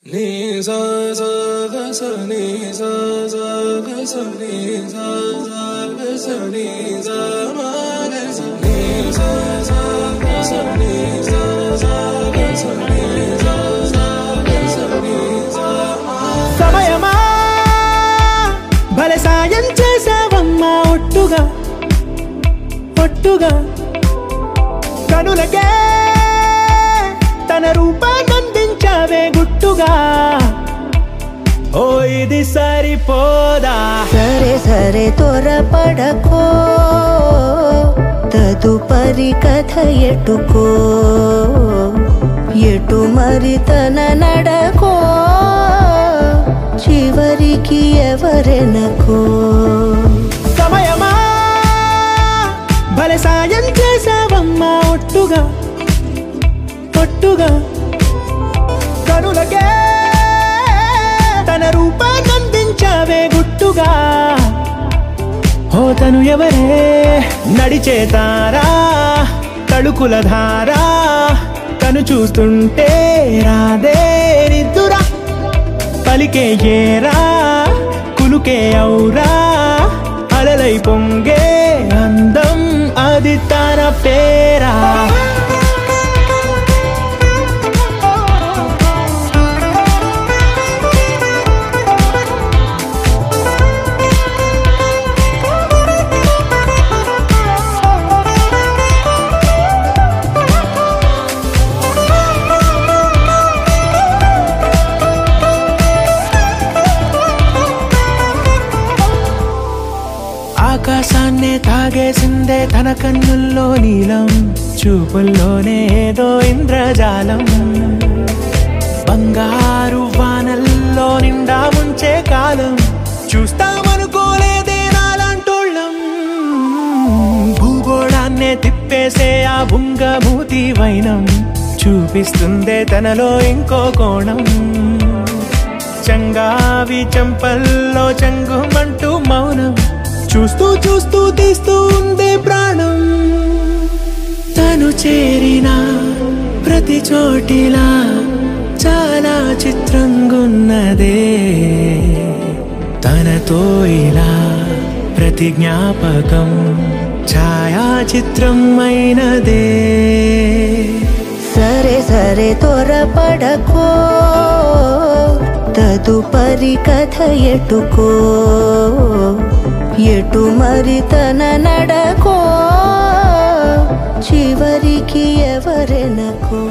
Ni sa sa ga sa ni sa sa ga sa ni sa sa ga sa ni sa ma ga sa ni sa sa ga sa ni sa sa ga sa ni sa sa ga sa ni sa ma సమయమా భలే సాయం చేసావమ్మా ఒట్టుగా ఒట్టుగా కనులకే తన రూపాన్నందించావే గుట్టుగా ఓ ఇది సరిపోదా సరే సరే త్వరపడకో తదుపరి కథ ఎటుకో ఎటు మరి తన నడకో చివరికి ఎవరెనకో సమయమా భలే సాయం చేసావమ్మా ఒట్టుగా ఒట్టుగా కనులకే తన రూపాన్నందించావే గుట్టుగా ఓ తను ఎవరే నడిచే తారా తళుకుల ధారా తను చూస్తుంటే రాదే నిద్దురా పలికే ఏరా కులుకే ఔరా అలలై పొంగే అందం అది తన పేరా ఆకాశాన్నే తాగేసిందే తన కన్నుల్లో నీలం చూపుల్లోనే ఏదో ఇంద్రజాలం బంగారు వానల్లో నిండా ఉంచే కాలం చూస్తామనుకోలేదే నాలాంటోళ్ళం భూగోళాన్నే తిప్పేసే ఆ బుంగమూతి వైనం చూపిస్తుందే తనలో ఇంకో కోణం చంగావి చంపల్లో చంగుమంటూ మౌనం చూస్తూ చూస్తూ తీస్తూ ఉందే ప్రాణం తను చేరిన ప్రతి చోటిలా చాలా చిత్రంగున్నదే తనతో ఇలా ప్రతి జ్ఞాపకం ఛాయాచిత్రం అయినదే సరే సరే త్వరపడకో తదుపరి కథ ఎటుకో ఎటు మరి తన నడకో చివరికి ఎవరెనకో